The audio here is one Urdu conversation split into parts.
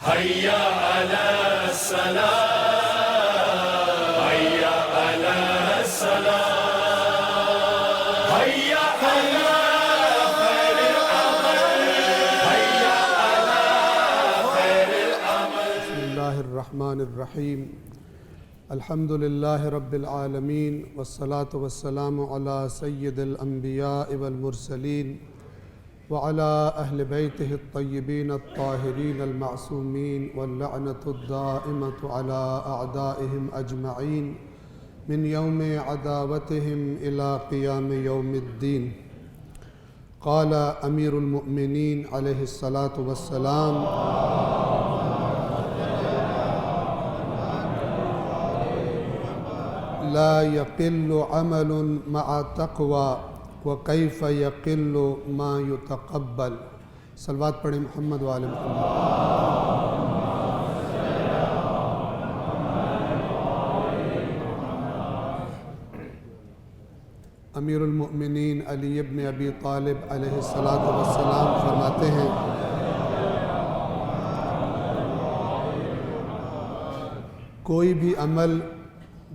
حي على الصلاة حي على الصلاة حي على خير العمل حي على خير العمل. بسم الله الرحمن الرحيم. الحمد لله رب العالمين والصلاة والسلام على سيد الأنبياء والمرسلين وعلى أهل بيته الطيبين الطاهرين المعصومين واللعنة الدائمة على أعدائهم أجمعين من يوم عداوتهم إلى قيام يوم الدين. قال أمير المؤمنين عليه الصلاة والسلام: لا يقل عمل مع تقوى وكيف يقل ما يتقبل. صلوات پڑھیں محمد وآل محمد. امیر المؤمنین علی ابن ابی طالب علیہ السلام فرماتے ہیں: کوئی بھی عمل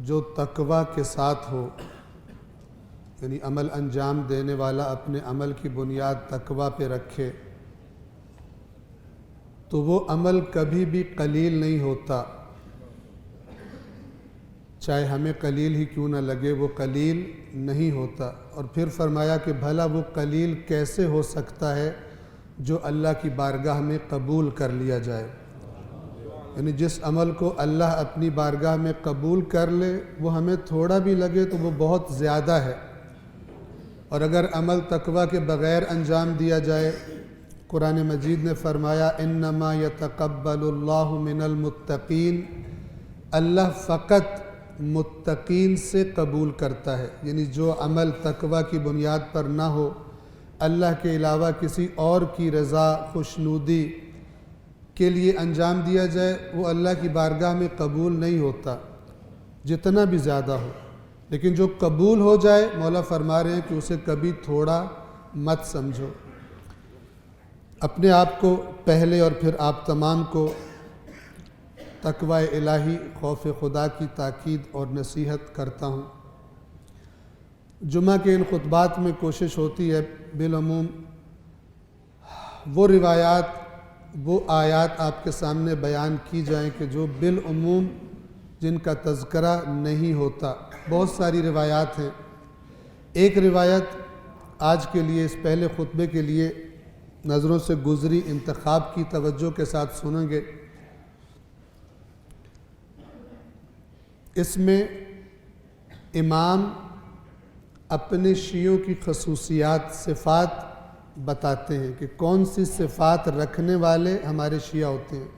جو تقوی کے ساتھ ہو، یعنی عمل انجام دینے والا اپنے عمل کی بنیاد تقوی پہ رکھے، تو وہ عمل کبھی بھی قلیل نہیں ہوتا، چاہے ہمیں قلیل ہی کیوں نہ لگے، وہ قلیل نہیں ہوتا. اور پھر فرمایا کہ بھلا وہ قلیل کیسے ہو سکتا ہے جو اللہ کی بارگاہ میں قبول کر لیا جائے. یعنی جس عمل کو اللہ اپنی بارگاہ میں قبول کر لے، وہ ہمیں تھوڑا بھی لگے تو وہ بہت زیادہ ہے. اور اگر عمل تقوی کے بغیر انجام دیا جائے، قرآن مجید نے فرمایا: انما یتقبل اللہ من المتقین، اللہ فقط متقین سے قبول کرتا ہے. یعنی جو عمل تقوی کی بنیاد پر نہ ہو، اللہ کے علاوہ کسی اور کی رضا خوشنودی کے لیے انجام دیا جائے، وہ اللہ کی بارگاہ میں قبول نہیں ہوتا، جتنا بھی زیادہ ہو. لیکن جو قبول ہو جائے، مولا فرما رہے ہیں کہ اسے کبھی تھوڑا مت سمجھو. اپنے آپ کو پہلے اور پھر آپ تمام کو تقوی الہی، خوف خدا کی تاکید اور نصیحت کرتا ہوں. جمعہ کے ان خطبات میں کوشش ہوتی ہے بالعموم وہ روایات، وہ آیات آپ کے سامنے بیان کی جائیں کہ جو بالعموم جن کا تذکرہ نہیں ہوتا. بہت ساری روایات ہیں. ایک روایت آج کے لیے، اس پہلے خطبے کے لیے نظروں سے گزری، انتخاب کی، توجہ کے ساتھ سنیں گے. اس میں امام اپنے شیعوں کی خصوصیات، صفات بتاتے ہیں کہ کون سی صفات رکھنے والے ہمارے شیعہ ہوتے ہیں،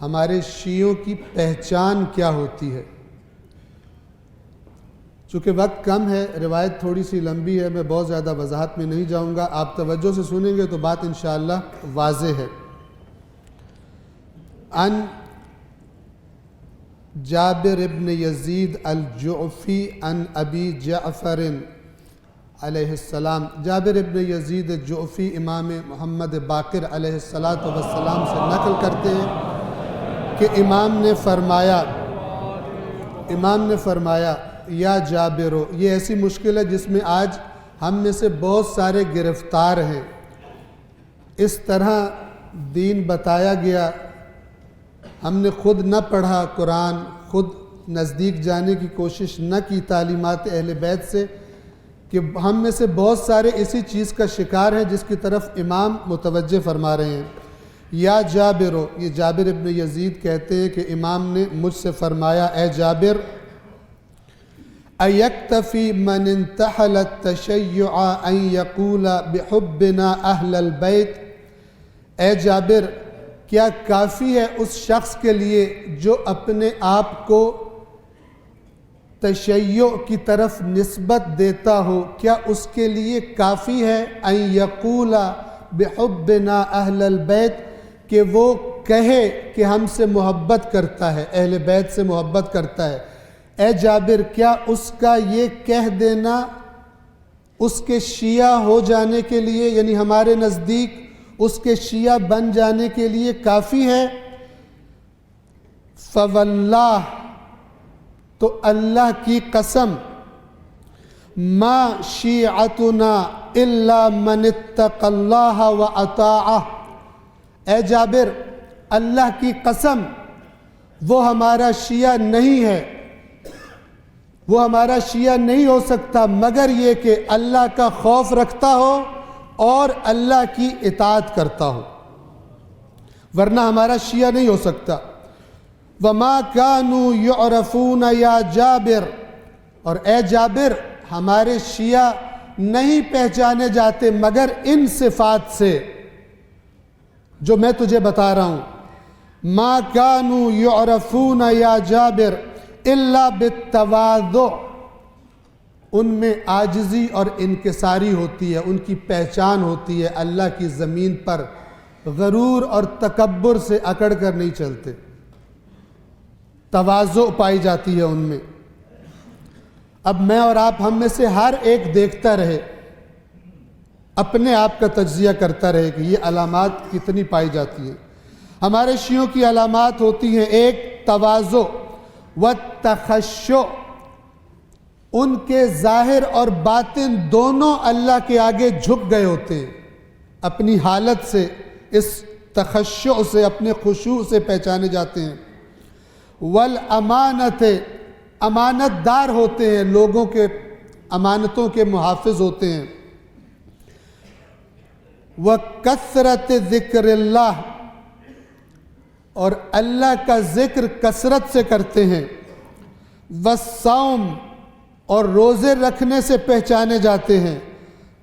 ہمارے شیعوں کی پہچان کیا ہوتی ہے. چونکہ وقت کم ہے، روایت تھوڑی سی لمبی ہے، میں بہت زیادہ وضاحت میں نہیں جاؤں گا. آپ توجہ سے سنیں گے تو بات انشاءاللہ واضح ہے. عن جابر ابن یزید الجعفی عن ابی جعفر علیہ السلام. جابر ابن یزید الجعفی امام محمد باقر علیہ السلام سے نقل کرتے ہیں کہ امام نے فرمایا یا جابرو. یہ ایسی مشکل ہے جس میں آج ہم میں سے بہت سارے گرفتار ہیں. اس طرح دین بتایا گیا، ہم نے خود نہ پڑھا قرآن، خود نزدیک جانے کی کوشش نہ کی تعلیمات اہل بیت سے، کہ ہم میں سے بہت سارے اسی چیز کا شکار ہیں جس کی طرف امام متوجہ فرما رہے ہیں. یا جابرو، یہ جابر ابن یزید کہتے ہیں کہ امام نے مجھ سے فرمایا: اے جابر، ایکتفی من انتحل التشیع ان یقول بحبنا اہل البیت. اے جابر، کیا کافی ہے اس شخص کے لیے جو اپنے آپ کو تشیع کی طرف نسبت دیتا ہو، کیا اس کے لیے کافی ہے ان یقول بحبنا اہل البیت، کہ وہ کہے کہ ہم سے محبت کرتا ہے، اہل بیت سے محبت کرتا ہے؟ اے جابر، کیا اس کا یہ کہہ دینا اس کے شیعہ ہو جانے کے لیے، یعنی ہمارے نزدیک اس کے شیعہ بن جانے کے لیے کافی ہے؟ فواللہ، تو اللہ کی قسم، ما شیعتنا الا من اتقى اللہ واطاعہ، اے جابر اللہ کی قسم وہ ہمارا شیعہ نہیں ہے، وہ ہمارا شیعہ نہیں ہو سکتا مگر یہ کہ اللہ کا خوف رکھتا ہو اور اللہ کی اطاعت کرتا ہو، ورنہ ہمارا شیعہ نہیں ہو سکتا۔ وما كانوا يعرفون یا جابر، اور اے جابر ہمارے شیعہ نہیں پہچانے جاتے مگر ان صفات سے جو میں تجھے بتا رہا ہوں۔ ما كانوا يعرفون یا جابر الا بالتواضع، ان میں عاجزی اور انکساری ہوتی ہے، ان کی پہچان ہوتی ہے، اللہ کی زمین پر غرور اور تکبر سے اکڑ کر نہیں چلتے، تواضع پائی جاتی ہے ان میں۔ اب میں اور آپ ہم میں سے ہر ایک دیکھتا رہے، اپنے آپ کا تجزیہ کرتا رہے کہ یہ علامات کتنی پائی جاتی ہیں۔ ہمارے شیعوں کی علامات ہوتی ہیں، ایک تواضع والتخشع، ان کے ظاہر اور باطن دونوں اللہ کے آگے جھک گئے ہوتے ہیں، اپنی حالت سے، اس تخشع سے، اپنے خشوع سے پہچانے جاتے ہیں۔ والامانت، امانت دار ہوتے ہیں، لوگوں کے امانتوں کے محافظ ہوتے ہیں۔ وکثرت ذکر اللہ، اور اللہ کا ذکر کثرت سے کرتے ہیں۔ والصوم، اور روزے رکھنے سے پہچانے جاتے ہیں۔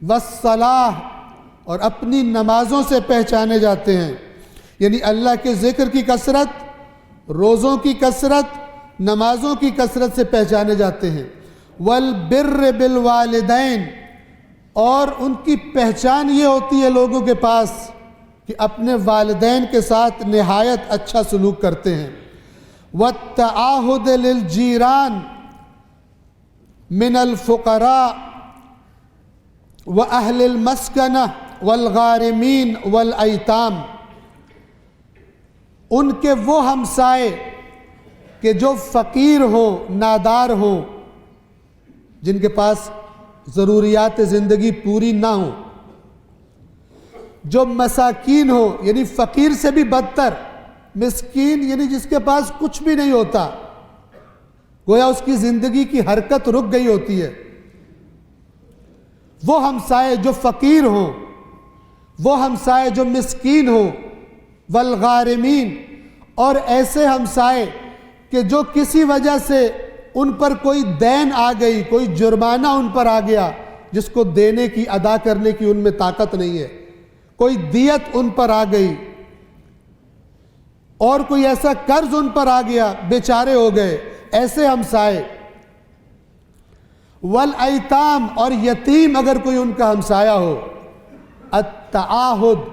والصلاۃ، اور اپنی نمازوں سے پہچانے جاتے ہیں، یعنی اللہ کے ذکر کی کثرت، روزوں کی کثرت، نمازوں کی کثرت سے پہچانے جاتے ہیں۔ والبر بالوالدین، اور ان کی پہچان یہ ہوتی ہے لوگوں کے پاس کہ اپنے والدین کے ساتھ نہایت اچھا سلوک کرتے ہیں۔ والتعاہد للجیران من الفقراء واہل المسکنہ والغارمین والایتام، ان کے وہ ہمسائے کہ جو فقیر ہوں، نادار ہوں، جن کے پاس ضروریات زندگی پوری نہ ہوں، جو مساکین ہو، یعنی فقیر سے بھی بدتر، مسکین یعنی جس کے پاس کچھ بھی نہیں ہوتا، گویا اس کی زندگی کی حرکت رک گئی ہوتی ہے، وہ ہمسائے جو فقیر ہوں، وہ ہمسائے جو مسکین ہوں، والغارمین، اور ایسے ہمسائے کہ جو کسی وجہ سے ان پر کوئی دین آ گئی، کوئی جرمانہ ان پر آ گیا جس کو دینے کی، ادا کرنے کی ان میں طاقت نہیں ہے، کوئی دیت ان پر آ گئی، اور کوئی ایسا قرض ان پر آ گیا، بیچارے ہو گئے، ایسے ہمسائے۔ والایتام، اور یتیم اگر کوئی ان کا ہمسایہ ہو۔ التعاہد،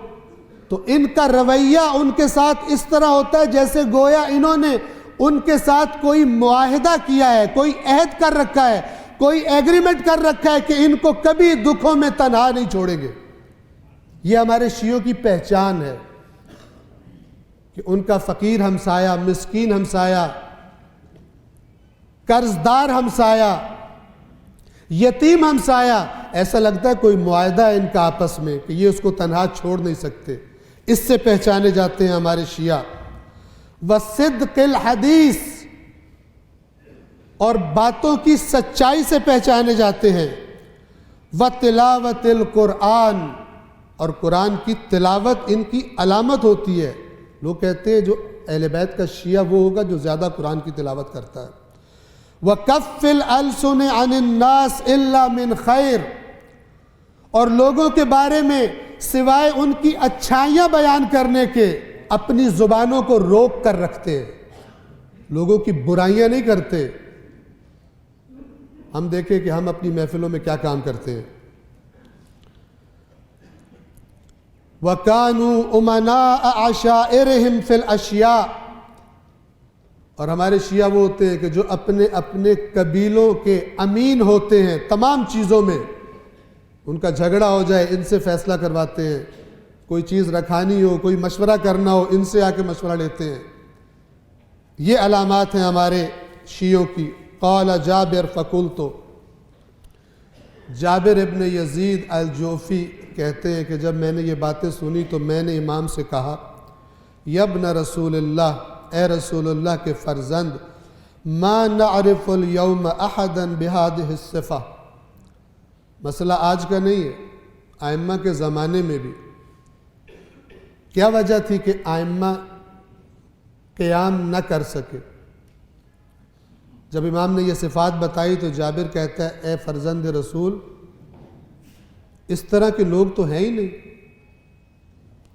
تو ان کا رویہ ان کے ساتھ اس طرح ہوتا ہے جیسے گویا انہوں نے ان کے ساتھ کوئی معاہدہ کیا ہے، کوئی عہد کر رکھا ہے، کوئی ایگریمنٹ کر رکھا ہے کہ ان کو کبھی دکھوں میں تنہا نہیں چھوڑیں گے۔ یہ ہمارے شیعوں کی پہچان ہے کہ ان کا فقیر ہمسایہ، مسکین ہمسایہ، قرضدار ہمسایہ، یتیم ہمسایہ، ایسا لگتا ہے کوئی معاہدہ ہے ان کا آپس میں کہ یہ اس کو تنہا چھوڑ نہیں سکتے، اس سے پہچانے جاتے ہیں ہمارے شیعہ۔ وصدق الحدیث، اور باتوں کی سچائی سے پہچانے جاتے ہیں۔ وتلاوت القرآن، اور قرآن کی تلاوت ان کی علامت ہوتی ہے۔ لوگ کہتے ہیں جو اہل بیت کا شیعہ وہ ہوگا جو زیادہ قرآن کی تلاوت کرتا ہے۔ وَكَفِّ الْأَلْسُنِ عَنِ النَّاسِ إِلَّا مِنْ خَيْرٍ، اور لوگوں کے بارے میں سوائے ان کی اچھائیاں بیان کرنے کے اپنی زبانوں کو روک کر رکھتے ہیں، لوگوں کی برائیاں نہیں کرتے۔ ہم دیکھیں کہ ہم اپنی محفلوں میں کیا کام کرتے ہیں۔ وَكَانُوا أُمَنَاءَ عَشَائِرِهِمْ فِي الْأَشْيَاءِ، اور ہمارے شیعہ وہ ہوتے ہیں کہ جو اپنے اپنے قبیلوں کے امین ہوتے ہیں تمام چیزوں میں، ان کا جھگڑا ہو جائے ان سے فیصلہ کرواتے ہیں، کوئی چیز رکھانی ہو، کوئی مشورہ کرنا ہو، ان سے آ کے مشورہ لیتے ہیں۔ یہ علامات ہیں ہمارے شیعوں کی۔ قال جابر فقلت، جابر ابن یزید الجوفی کہتے ہیں کہ جب میں نے یہ باتیں سنی تو میں نے امام سے کہا، یا ابن رسول اللہ، اے رسول اللہ کے فرزند، ما نعرف اليوم احدا بهذه الصفہ، مسئلہ آج کا نہیں ہے، ائمہ کے زمانے میں بھی کیا وجہ تھی کہ ائمہ قیام نہ کر سکے؟ جب امام نے یہ صفات بتائی تو جابر کہتا ہے، اے فرزند رسول، اس طرح کے لوگ تو ہیں ہی نہیں،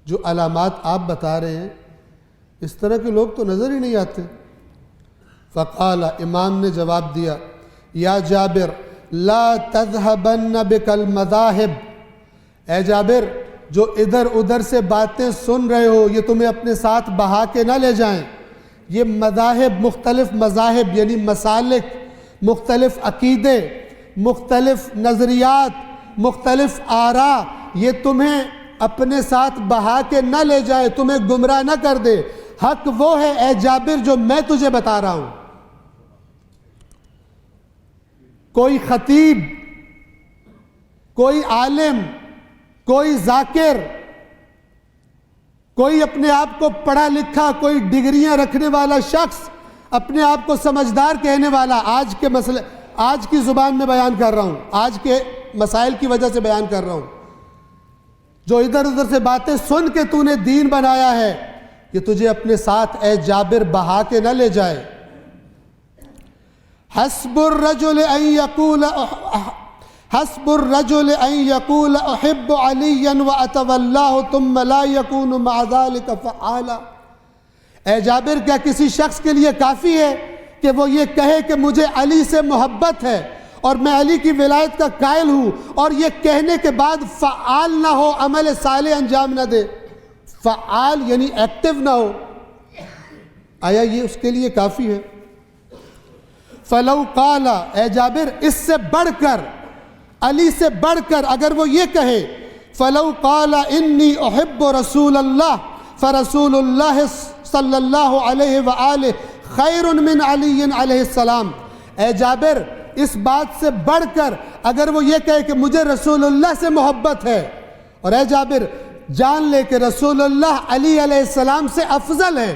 جو علامات آپ بتا رہے ہیں اس طرح کے لوگ تو نظر ہی نہیں آتے۔ فقال، امام نے جواب دیا، یا جابر لا تذهبن بك المذاہب، اے جابر جو ادھر ادھر سے باتیں سن رہے ہو یہ تمہیں اپنے ساتھ بہا کے نہ لے جائیں۔ یہ مذاہب، مختلف مذاہب یعنی مسالک، مختلف عقیدے، مختلف نظریات، مختلف آراء، یہ تمہیں اپنے ساتھ بہا کے نہ لے جائے، تمہیں گمراہ نہ کر دے۔ حق وہ ہے اے جابر جو میں تجھے بتا رہا ہوں۔ کوئی خطیب، کوئی عالم، کوئی ذاکر، کوئی اپنے آپ کو پڑھا لکھا، کوئی ڈگریاں رکھنے والا شخص، اپنے آپ کو سمجھدار کہنے والا، آج کے مسئلے، آج کی زبان میں بیان کر رہا ہوں، آج کے مسائل کی وجہ سے بیان کر رہا ہوں، جو ادھر ادھر سے باتیں سن کے تو نے دین بنایا ہے، یہ تجھے اپنے ساتھ اے جابر بہا کے نہ لے جائے۔ حسب الرجل ان يقول احب عليا واتولاه ثم لا يكون مع ذلك فعالا، اے جابر کیا کسی شخص کے لیے کافی ہے کہ وہ یہ کہے کہ مجھے علی سے محبت ہے اور میں علی کی ولایت کا قائل ہوں، اور یہ کہنے کے بعد فعال نہ ہو، عمل صالح انجام نہ دے؟ فعال یعنی ایکٹیو نہ ہو، آیا یہ اس کے لیے کافی ہے؟ فلو قال، اے جابر اس سے بڑھ کر، علی سے بڑھ کر اگر وہ یہ کہے، فلو قال انی احب رسول اللہ فرسول اللہ صلی اللہ علیہ وآلہ خیر من علی علیہ السلام، اے جابر اس بات سے بڑھ کر اگر وہ یہ کہے کہ مجھے رسول اللہ سے محبت ہے، اور اے جابر جان لے کہ رسول اللہ علی علیہ السلام سے افضل ہے،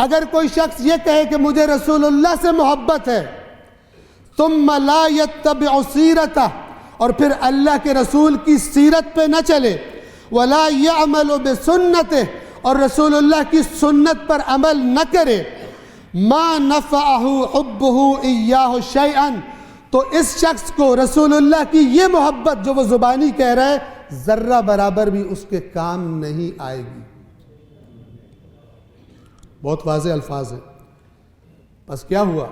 اگر کوئی شخص یہ کہے کہ مجھے رسول اللہ سے محبت ہے، ثم لا يتبع سیرتہ، اور پھر اللہ کے رسول کی سیرت پہ نہ چلے، ولا يعمل بسنتہ، اور رسول اللہ کی سنت پر عمل نہ کرے، ما نفعہ حبہ ایاہ شیئا، تو اس شخص کو رسول اللہ کی یہ محبت جو وہ زبانی کہہ رہا ہے ذرہ برابر بھی اس کے کام نہیں آئے گی۔ بہت واضح الفاظ ہیں۔ پس کیا ہوا؟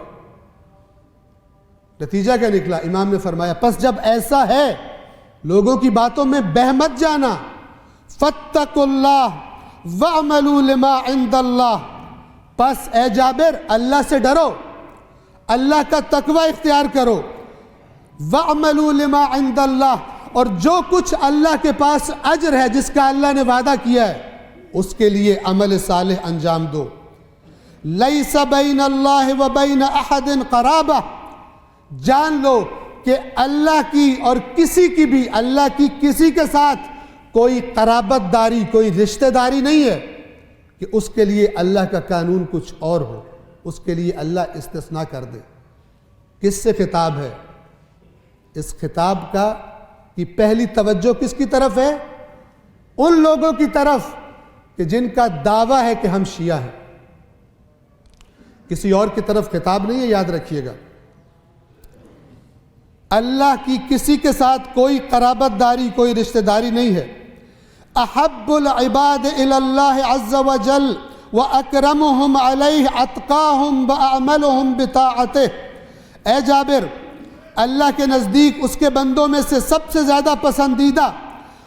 نتیجہ کیا نکلا؟ امام نے فرمایا پس جب ایسا ہے لوگوں کی باتوں میں بہہ مت جانا، فاتقوا اللہ وَاعْمَلُوا لِمَا عِنْدَ اللَّهِ، پس اے جابر اللہ سے ڈرو، اللہ کا تقوی اختیار کرو، وَاعْمَلُوا لِمَا عِنْدَ اللَّهِ، اور جو کچھ اللہ کے پاس اجر ہے جس کا اللہ نے وعدہ کیا ہے اس کے لیے عمل صالح انجام دو۔ لَيْسَ بَيْنَ اللَّهِ وَبَيْنَ أَحَدٍ قَرَابَةٍ، جان لو کہ اللہ کی اور کسی کی بھی، اللہ کی کسی کے ساتھ کوئی قرابت داری، کوئی رشتہ داری نہیں ہے کہ اس کے لیے اللہ کا قانون کچھ اور ہو، اس کے لیے اللہ استثناء کر دے۔ کس سے خطاب ہے؟ اس خطاب کا کی پہلی توجہ کس کی طرف ہے؟ ان لوگوں کی طرف کہ جن کا دعویٰ ہے کہ ہم شیعہ ہیں، کسی اور کی طرف خطاب نہیں ہے، یاد رکھیے گا۔ اللہ کی کسی کے ساتھ کوئی قرابت داری، کوئی رشتہ داری نہیں ہے۔ احب العباد الی اللہ عز وجل واکرمہم علیہ اتقاہم واعملہم بطاعتہ، اے جابر اللہ کے نزدیک اس کے بندوں میں سے سب سے زیادہ پسندیدہ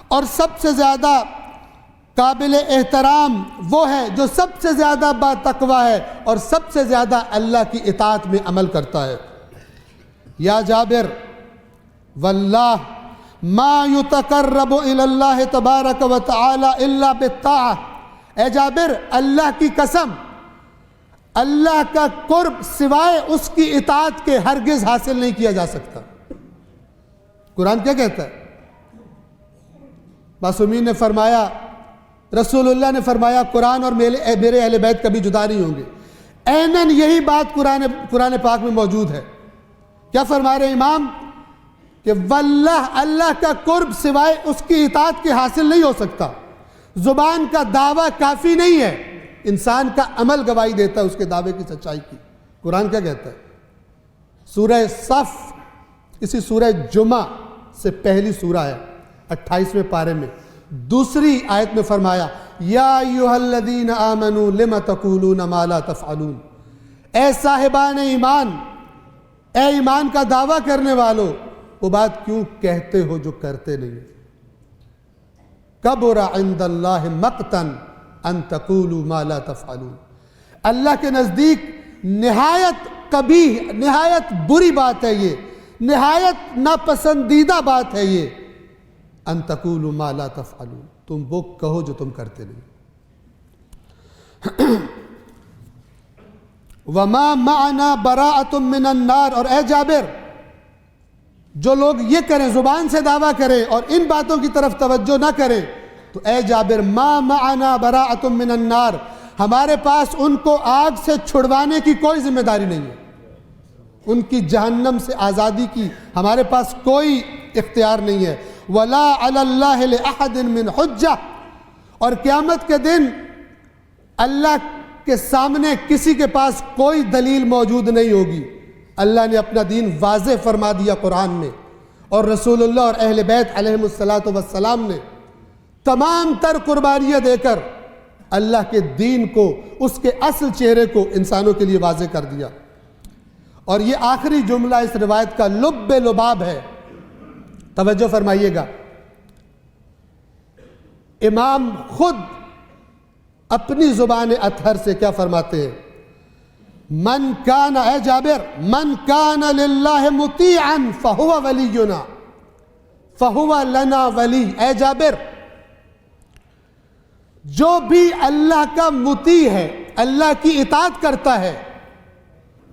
اور سب سے زیادہ قابل احترام وہ ہے جو سب سے زیادہ با تقوی ہے اور سب سے زیادہ اللہ کی اطاعت میں عمل کرتا ہے۔ یا جابر واللہ ما یتقرب الی اللہ تبارک و تعالی الا بالطاعہ، اے جابر اللہ کی قسم، اللہ کا قرب سوائے اس کی اطاعت کے ہرگز حاصل نہیں کیا جا سکتا۔ قرآن کیا کہتا ہے؟ معصومین نے فرمایا، رسول اللہ نے فرمایا قرآن اور میرے اہل بیت کبھی جدا نہیں ہوں گے۔ عیناً یہی بات قرآن پاک میں موجود ہے۔ کیا فرما رہے امام؟ کہ واللہ اللہ کا قرب سوائے اس کی اطاعت کے حاصل نہیں ہو سکتا۔ زبان کا دعویٰ کافی نہیں ہے، انسان کا عمل گواہی دیتا ہے اس کے دعوے کی سچائی کی۔ قرآن کیا کہتا ہے؟ سورہ صف، اسی سورہ جمعہ سے پہلی سورہ ہے، 28ویں پارے میں دوسری آیت میں فرمایا یا ایھا الذین آمنوا لم تقولون ما لا تفعلون، اے صاحبان ایمان، اے ایمان کا دعویٰ کرنے والو، وہ بات کیوں کہتے ہو جو کرتے نہیں؟ کبر عند اللہ مقتا ان تقولوا ما لا تفعلون، اللہ کے نزدیک نہایت قبیح، نہایت بری بات ہے یہ، نہایت ناپسندیدہ بات ہے یہ، ان تقولوا ما لا تفعلون، تم وہ کہو جو تم کرتے نہیں۔ وما معنا براءۃ من النار، اور اے جابر جو لوگ یہ کریں، زبان سے دعویٰ کریں اور ان باتوں کی طرف توجہ نہ کریں، تو اے جابر ما معنا براءۃ من النار، ہمارے پاس ان کو آگ سے چھڑوانے کی کوئی ذمہ داری نہیں ہے، ان کی جہنم سے آزادی کی ہمارے پاس کوئی اختیار نہیں ہے۔ ولا علی اللہ لأحد من حجہ، اور قیامت کے دن اللہ کے سامنے کسی کے پاس کوئی دلیل موجود نہیں ہوگی۔ اللہ نے اپنا دین واضح فرما دیا قرآن میں، اور رسول اللہ اور اہل بیت علیہم السلام نے تمام تر قربانیاں دے کر اللہ کے دین کو، اس کے اصل چہرے کو انسانوں کے لیے واضح کر دیا۔ اور یہ آخری جملہ اس روایت کا لب لباب ہے، توجہ فرمائیے گا۔ امام خود اپنی زبان اطہر سے کیا فرماتے ہیں؟ من کان، اے جابر، من کان للہ مطیعا فہو ولینا فہو لنا ولی، اے جابر جو بھی اللہ کا مطیع ہے، اللہ کی اطاعت کرتا ہے،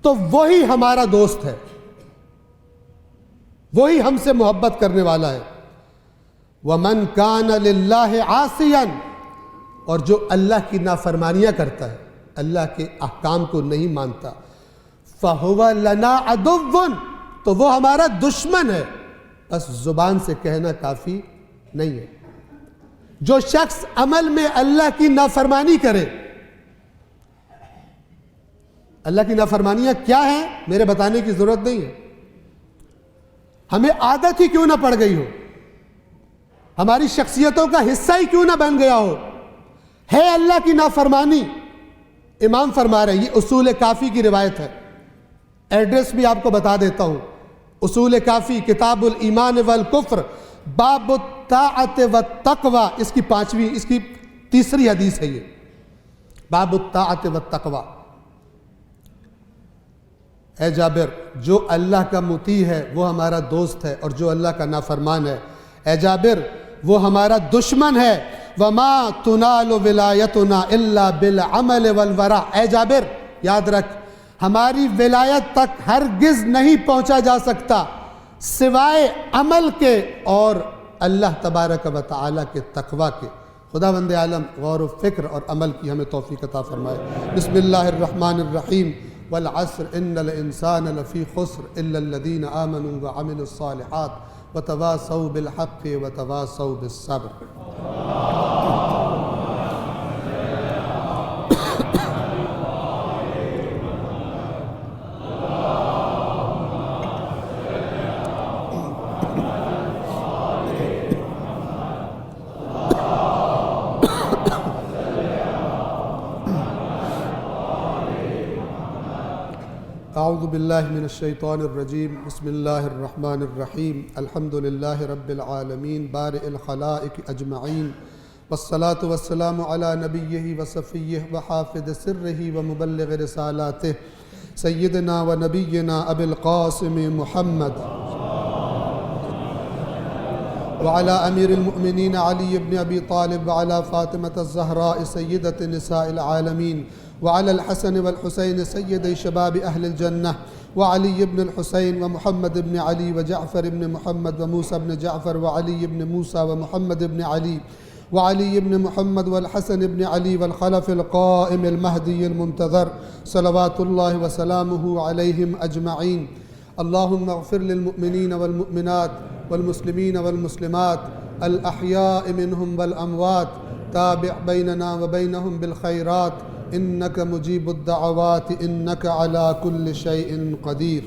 تو وہی ہمارا دوست ہے، وہی ہم سے محبت کرنے والا ہے۔ وَمَنْ كَانَ لِلَّهِ عَاصِيًا، اور جو اللہ کی نافرمانیاں کرتا ہے، اللہ کے احکام کو نہیں مانتا، فَهُوَ لَنَا عَدُوٌّ، تو وہ ہمارا دشمن ہے۔ بس زبان سے کہنا کافی نہیں ہے۔ جو شخص عمل میں اللہ کی نافرمانی کرے، اللہ کی نافرمانیاں کیا ہیں میرے بتانے کی ضرورت نہیں ہے، ہمیں عادت ہی کیوں نہ پڑ گئی ہو، ہماری شخصیتوں کا حصہ ہی کیوں نہ بن گیا ہو، ہے اللہ کی نافرمانی۔ امام فرما رہے ہیں، یہ اصول کافی کی روایت ہے، ایڈریس بھی آپ کو بتا دیتا ہوں۔ اصول کافی کتاب الایمان والکفر، باب الطاعت والتقوی، اس کی تیسری حدیث ہے یہ، باب الطاعت والتقوی۔ اے جابر جو اللہ کا مطیع ہے وہ ہمارا دوست ہے، اور جو اللہ کا نافرمان ہے، اے جابر وہ ہمارا دشمن ہے۔ وما تنال ولایتنا الا بالعمل والورع، اے جابر یاد رکھ، ہماری ولایت تک ہرگز نہیں پہنچا جا سکتا سوائے عمل کے اور اللہ تبارک و تعالی کے تقوی کے۔ خداوند عالم غور و فکر اور عمل کی ہمیں توفیق عطا فرمائے۔ بسم اللہ الرحمن الرحیم، والعصر ان الانسان لفی خسر الا الذین آمنوا وعملوا الصالحات وتواصوا بالحق وتواصوا بالصبر۔ اعوذ باللہ من الشیطان الرجیم، بسم اللہ الرحمن الرحیم، الحمد للہ رب العالمین بارئ الخلائق اجمعین، والصلاة والسلام علی نبیہ وصفیہ وحافظ سرہ ومبلغ رسالاتہ، سیدنا و نبینا ابی القاسم محمد وعلى أمير المؤمنين علي بن أبي طالب وعلى فاطمة الزهراء سيدة نساء العالمين وعلى الحسن والحسين سيدي شباب أهل الجنة وعلي بن الحسين ومحمد بن علي وجعفر بن محمد وموسى بن جعفر وعلي بن موسى ومحمد بن علي وعلي بن محمد والحسن بن علي والخلف القائم المهدي المنتظر صلوات الله وسلامه عليهم أجمعين. اللهم اغفر للمؤمنين والمؤمنات والمسلمين والمسلمات الأحياء منهم والأموات، تابع بيننا وبينهم بالخيرات إنك مجيب الدعوات إنك على كل شيء قدير.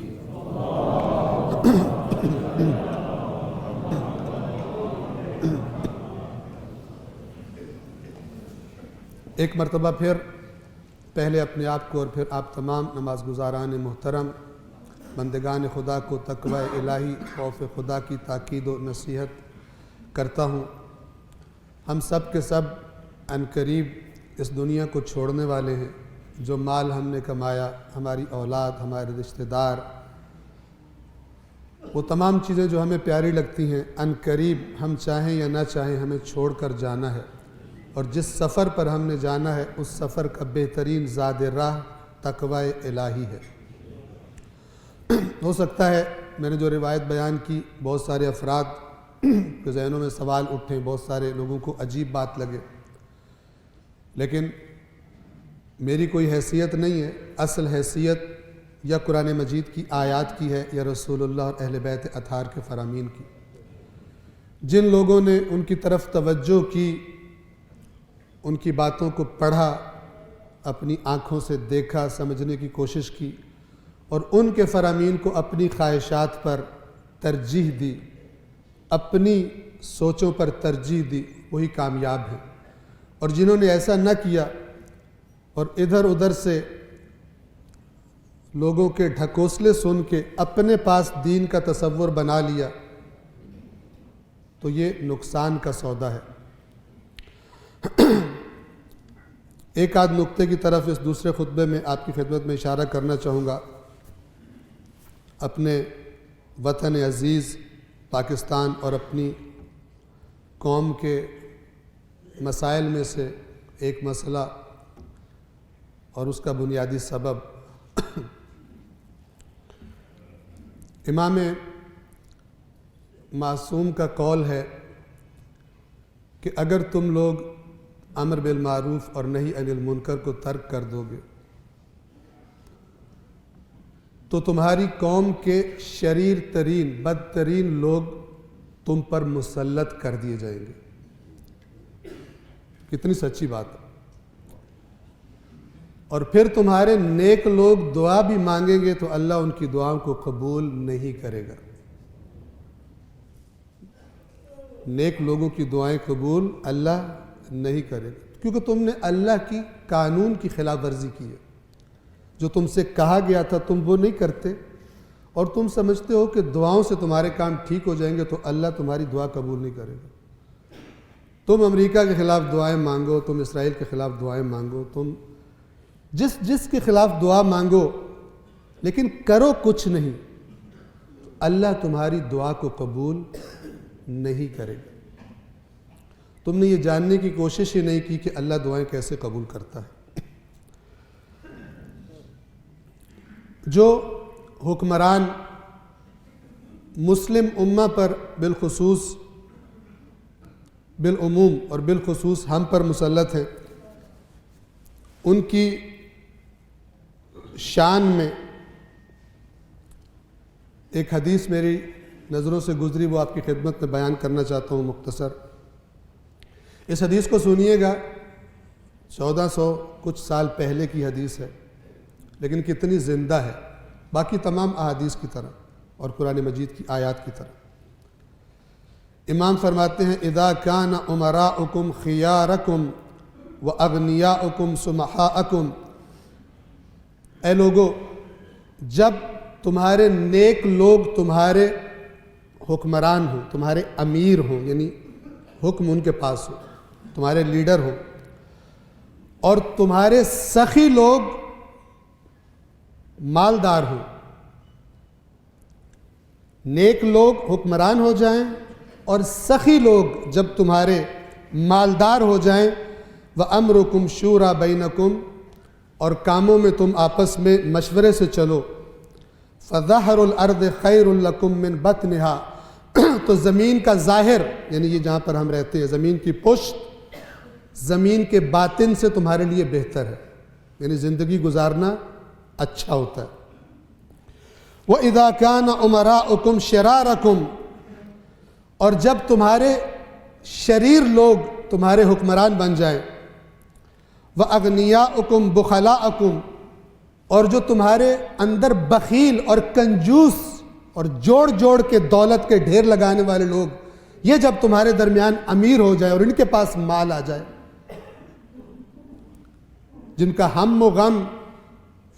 ایک مرتبہ پھر پہلے اپنے آپ کو اور پھر آپ تمام نماز گزاران محترم بندگان خدا کو تقوی الہی خوف خدا کی تاکید و نصیحت کرتا ہوں. ہم سب کے سب عنقریب اس دنیا کو چھوڑنے والے ہیں. جو مال ہم نے کمایا، ہماری اولاد، ہمارے رشتہ دار، وہ تمام چیزیں جو ہمیں پیاری لگتی ہیں عنقریب ہم چاہیں یا نہ چاہیں ہمیں چھوڑ کر جانا ہے. اور جس سفر پر ہم نے جانا ہے اس سفر کا بہترین زاد راہ تقوی الہی ہے. ہو سکتا ہے میں نے جو روایت بیان کی بہت سارے افراد کے ذہنوں میں سوال اٹھیں، بہت سارے لوگوں کو عجیب بات لگے، لیکن میری کوئی حیثیت نہیں ہے. اصل حیثیت یا قرآن مجید کی آیات کی ہے یا رسول اللہ اور اہل بیت اطہار کے فرامین کی. جن لوگوں نے ان کی طرف توجہ کی، ان کی باتوں کو پڑھا، اپنی آنکھوں سے دیکھا، سمجھنے کی کوشش کی اور ان کے فرامین کو اپنی خواہشات پر ترجیح دی، اپنی سوچوں پر ترجیح دی، وہی کامیاب ہیں. اور جنہوں نے ایسا نہ کیا اور ادھر ادھر سے لوگوں کے ڈھکوسلے سن کے اپنے پاس دین کا تصور بنا لیا تو یہ نقصان کا سودا ہے. ایک آدھ نقطے کی طرف اس دوسرے خطبے میں آپ کی خدمت میں اشارہ کرنا چاہوں گا. اپنے وطن عزیز پاکستان اور اپنی قوم کے مسائل میں سے ایک مسئلہ اور اس کا بنیادی سبب امام معصوم کا قول ہے کہ اگر تم لوگ امر بالمعروف اور نہی عن المنکر کو ترک کر دو گے تو تمہاری قوم کے شریر ترین بدترین لوگ تم پر مسلط کر دیے جائیں گے. کتنی سچی بات ہے. اور پھر تمہارے نیک لوگ دعا بھی مانگیں گے تو اللہ ان کی دعاؤں کو قبول نہیں کرے گا. نیک لوگوں کی دعائیں قبول اللہ نہیں کرے گا کیونکہ تم نے اللہ کی قانون کی خلاف ورزی کی ہے. جو تم سے کہا گیا تھا تم وہ نہیں کرتے اور تم سمجھتے ہو کہ دعاؤں سے تمہارے کام ٹھیک ہو جائیں گے تو اللہ تمہاری دعا قبول نہیں کرے گا. تم امریکہ کے خلاف دعائیں مانگو، تم اسرائیل کے خلاف دعائیں مانگو، تم جس کے خلاف دعا مانگو لیکن کرو کچھ نہیں، اللہ تمہاری دعا کو قبول نہیں کرے گا. تم نے یہ جاننے کی کوشش ہی نہیں کی کہ اللہ دعائیں کیسے قبول کرتا ہے. جو حکمران مسلم امہ پر بالعموم اور بالخصوص ہم پر مسلط ہیں، ان کی شان میں ایک حدیث میری نظروں سے گزری، وہ آپ کی خدمت میں بیان کرنا چاہتا ہوں مختصر. اس حدیث کو سنیے گا. 1400 کچھ سال پہلے کی حدیث ہے لیکن کتنی زندہ ہے باقی تمام احادیث کی طرح اور قرآن مجید کی آیات کی طرح. امام فرماتے ہیں اذا کان امراؤکم خیارکم واغنیاؤکم سمحاءکم، اے لوگو جب تمہارے نیک لوگ تمہارے حکمران ہوں، تمہارے امیر ہوں، یعنی حکم ان کے پاس ہو، تمہارے لیڈر ہوں، اور تمہارے سخی لوگ مالدار ہوں، نیک لوگ حکمران ہو جائیں اور سخی لوگ جب تمہارے مالدار ہو جائیں، وَأَمْرُكُمْ شُورَى بَيْنَكُمْ، اور کاموں میں تم آپس میں مشورے سے چلو، فَظَهْرُ الْأَرْضِ خَيْرٌ لَكُمْ مِنْ بَطْنِهَا، تو زمین کا ظاہر یعنی یہ جہاں پر ہم رہتے ہیں، زمین کی پشت زمین کے باطن سے تمہارے لیے بہتر ہے، یعنی زندگی گزارنا اچھا ہوتا ہے۔ وَإِذَا كَانَ أُمَرَاؤُكُمْ شِرَارَكُمْ، اور جب تمہارے شریر لوگ تمہارے حکمران بن جائیں، وَأَغْنِيَاؤُكُمْ بُخَلَاءَكُمْ، اور جو تمہارے اندر بخیل اور کنجوس اور جوڑ جوڑ کے دولت کے ڈھیر لگانے والے لوگ، یہ جب تمہارے درمیان امیر ہو جائے اور ان کے پاس مال آ جائے، جن کا ہم و غم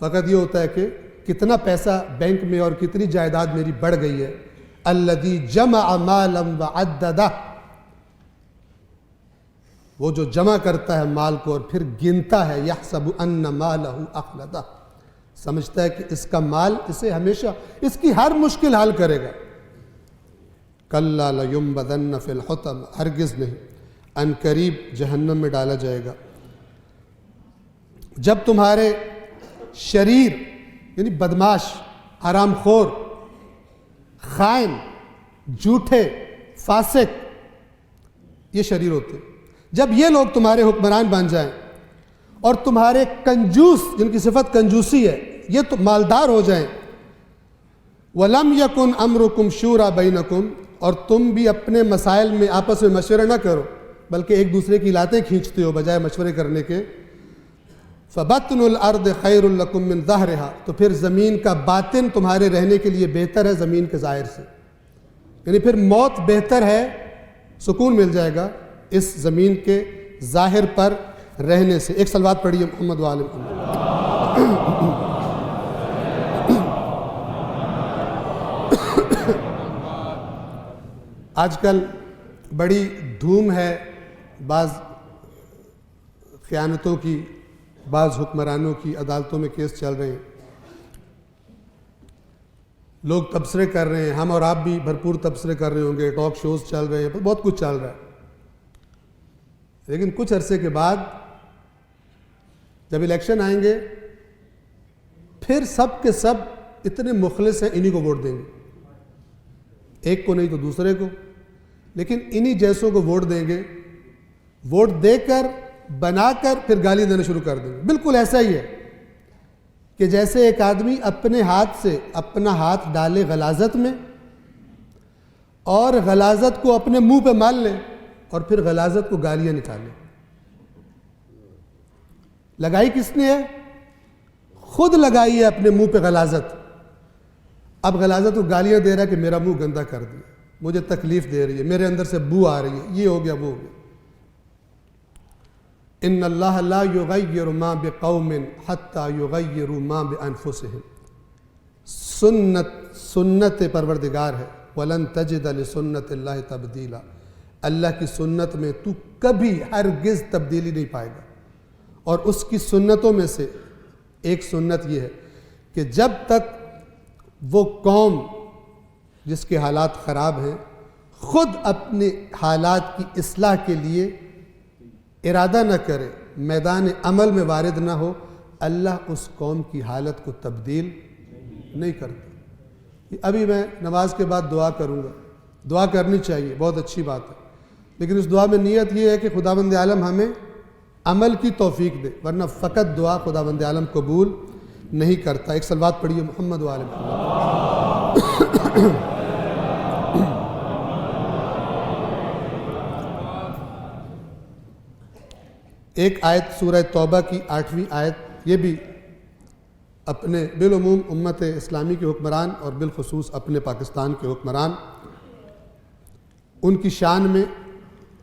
فقط یہ ہوتا ہے کہ کتنا پیسہ بینک میں اور کتنی جائیداد میری بڑھ گئی ہے، الذی جمع مالا وعددہ، وہ جو جمع کرتا ہے مال کو اور پھر گنتا ہے، یحسب ان مالہ اخلدہ، سمجھتا ہے کہ اس کا مال اسے ہمیشہ اس کی ہر مشکل حل کرے گا۔ کلا لیمبذن فی الحطمہ، ہرگز نہیں، ان قریب جہنم میں ڈالا جائے گا۔ جب تمہارے شریر یعنی بدماش، حرام خور، خائن، جھوٹے، فاسق، یہ شریر ہوتے ہیں، جب یہ لوگ تمہارے حکمران بن جائیں اور تمہارے کنجوس، جن کی صفت کنجوسی ہے، یہ تو مالدار ہو جائیں، وَلَمْ يَكُنْ أَمْرُكُمْ شُورَى بَيْنَكُمْ، اور تم بھی اپنے مسائل میں آپس میں مشورہ نہ کرو بلکہ ایک دوسرے کی لاتیں کھینچتے ہو بجائے مشورے کرنے کے، فَبَطْنُ الْأَرْضِ خَيْرٌ لَكُمْ مِنْ ظَهْرِهَا، تو پھر زمین کا باطن تمہارے رہنے کے لیے بہتر ہے زمین کے ظاہر سے، یعنی پھر موت بہتر ہے، سکون مل جائے گا اس زمین کے ظاہر پر رہنے سے۔ ایک صلوات پڑھیے محمد وآل محمد۔ آج کل بڑی دھوم ہے بعض خیانتوں کی، بعض حکمرانوں کی، عدالتوں میں کیس چل رہے ہیں، لوگ تبصرے کر رہے ہیں، ہم اور آپ بھی بھرپور تبصرے کر رہے ہوں گے، ٹاک شوز چل رہے ہیں، بہت کچھ چل رہا ہے، لیکن کچھ عرصے کے بعد جب الیکشن آئیں گے پھر سب کے سب اتنے مخلص ہیں، انہی کو ووٹ دیں گے، ایک کو نہیں تو دوسرے کو، لیکن انہی جیسوں کو ووٹ دیں گے، ووٹ دے کر بنا کر پھر گالی دینا شروع کر دیں گے۔ بالکل ایسا ہی ہے کہ جیسے ایک آدمی اپنے ہاتھ سے اپنا ہاتھ ڈالے غلاظت میں اور غلاظت کو اپنے منہ پہ مال لے اور پھر غلاظت کو گالیاں نکالے۔ لگائی کس نے ہے؟ خود لگائی ہے اپنے منہ پہ غلاظت، اب غلاظت کو گالیاں دے رہا ہے کہ میرا منہ گندا کر دیا، مجھے تکلیف دے رہی ہے، میرے اندر سے بو آ رہی ہے، یہ ہو گیا وہ ہو گیا۔ ان اللہ لا یغیر ما بقوم حتی یغیروا ما بانفسہم، سنت پروردگار ہے، ولن تجد لسنت اللہ تبدیلا، اللہ کی سنت میں تو کبھی ہرگز تبدیلی نہیں پائے گا۔ اور اس کی سنتوں میں سے ایک سنت یہ ہے کہ جب تک وہ قوم جس کے حالات خراب ہیں خود اپنے حالات کی اصلاح کے لیے ارادہ نہ کرے، میدان عمل میں وارد نہ ہو، اللہ اس قوم کی حالت کو تبدیل نہیں کرتا۔ ابھی میں نماز کے بعد دعا کروں گا، دعا کرنی چاہیے، بہت اچھی بات ہے، لیکن اس دعا میں نیت یہ ہے کہ خداوند عالم ہمیں عمل کی توفیق دے، ورنہ فقط دعا خداوند عالم قبول نہیں کرتا۔ ایک صلوات پڑھیے محمد وآل محمد۔ ایک آیت سورہ توبہ کی 8ویں آیت، یہ بھی اپنے بالعموم امت اسلامی کے حکمران اور بالخصوص اپنے پاکستان کے حکمران، ان کی شان میں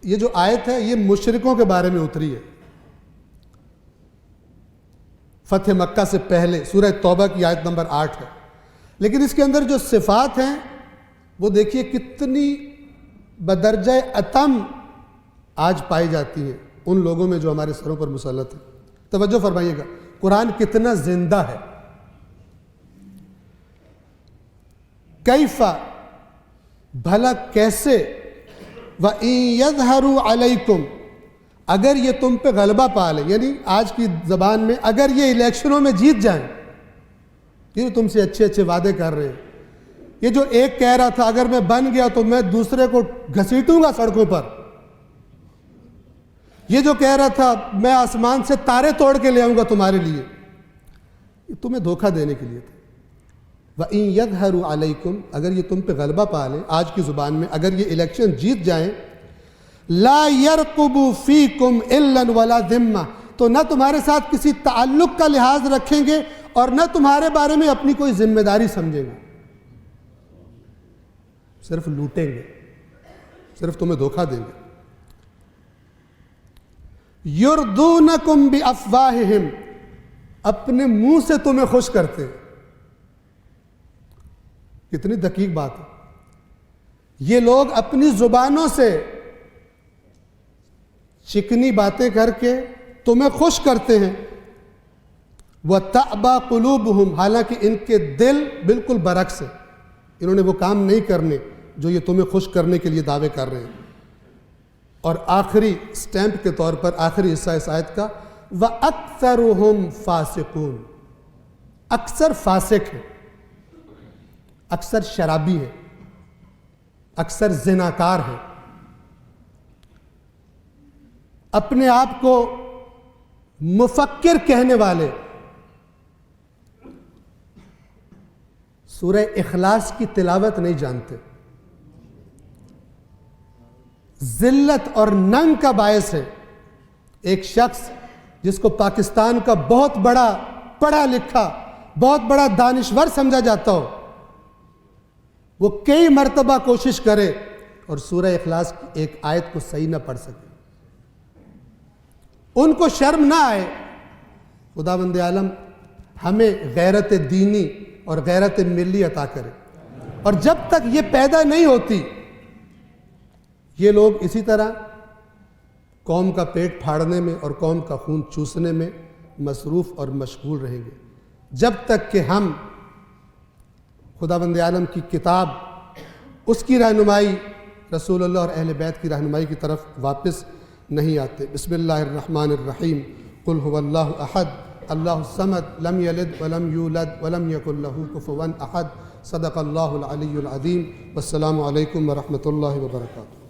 یہ جو آیت ہے یہ مشرکوں کے بارے میں اتری ہے، فتح مکہ سے پہلے سورہ توبہ کی آیت نمبر 8 ہے، لیکن اس کے اندر جو صفات ہیں وہ دیکھیے کتنی بدرجہ اتم آج پائی جاتی ہیں ان لوگوں میں جو ہمارے سروں پر مسلط ہیں۔ توجہ فرمائیے گا، قرآن کتنا زندہ ہے۔ کیفا، بھلا کیسے، وَإِن يَظْهَرُوا عَلَيْكُمْ، اگر یہ تم پہ غلبہ پا لیں، یعنی آج کی زبان میں اگر یہ الیکشنوں میں جیت جائیں، یہ تم سے اچھے اچھے وعدے کر رہے ہیں، یہ جو ایک کہہ رہا تھا اگر میں بن گیا تو میں دوسرے کو گھسیٹوں گا سڑکوں پر، یہ جو کہہ رہا تھا میں آسمان سے تارے توڑ کے لے آؤں گا تمہارے لیے، یہ تمہیں دھوکہ دینے کے لیے تھا۔ وَإِن يَظْهَرُوا عَلَيْكُمْ، اگر یہ تم پہ غلبہ پا لیں، آج کی زبان میں اگر یہ الیکشن جیت جائیں، لَا يَرْقُبُوا فِيكُمْ إِلًّا وَلَا ذِمَّةً، تو نہ تمہارے ساتھ کسی تعلق کا لحاظ رکھیں گے اور نہ تمہارے بارے میں اپنی کوئی ذمہ داری سمجھیں گے، صرف لوٹیں گے، صرف تمہیں دھوکہ دیں گے۔ يُرْضُونَكُمْ بِأَفْوَاهِهِمْ، اپنے منہ سے تمہیں خوش کرتے ہیں۔ کتنی دقیق بات ہے، یہ لوگ اپنی زبانوں سے چکنی باتیں کر کے تمہیں خوش کرتے ہیں، وَتَأْبَى قُلُوبُهُمْ، حالانکہ ان کے دل بالکل برعکس ہے، انہوں نے وہ کام نہیں کرنے جو یہ تمہیں خوش کرنے کے لیے دعوے کر رہے ہیں۔ اور آخری سٹیمپ کے طور پر آخری حصہ اس آیت کا، وَأَكْثَرُهُمْ فَاسِقُونَ، اکثر فاسق ہے، اکثر شرابی ہے، اکثر زناکار ہے، اپنے آپ کو مفکر کہنے والے، سورہ اخلاص کی تلاوت نہیں جانتے، ذلت اور ننگ کا باعث ہے۔ ایک شخص جس کو پاکستان کا بہت بڑا پڑھا لکھا بہت بڑا دانشور سمجھا جاتا ہو، وہ کئی مرتبہ کوشش کرے اور سورہ اخلاص کی ایک آیت کو صحیح نہ پڑھ سکے، ان کو شرم نہ آئے۔ خداوند عالم ہمیں غیرت دینی اور غیرت ملی عطا کرے، اور جب تک یہ پیدا نہیں ہوتی یہ لوگ اسی طرح قوم کا پیٹ پھاڑنے میں اور قوم کا خون چوسنے میں مصروف اور مشغول رہیں گے، جب تک کہ ہم خداوند عالم کی کتاب، اس کی رہنمائی، رسول اللہ اور اہل بیت کی رہنمائی کی طرف واپس نہیں آتے۔ بسم اللہ الرحمن الرحیم، قل هو اللہ احد اللہ الصمد لم یلد ولم یولد ولم یکن لہ کفوا احد، صدق اللہ العلی العظیم۔ والسلام علیکم ورحمۃ اللہ وبرکاتہ۔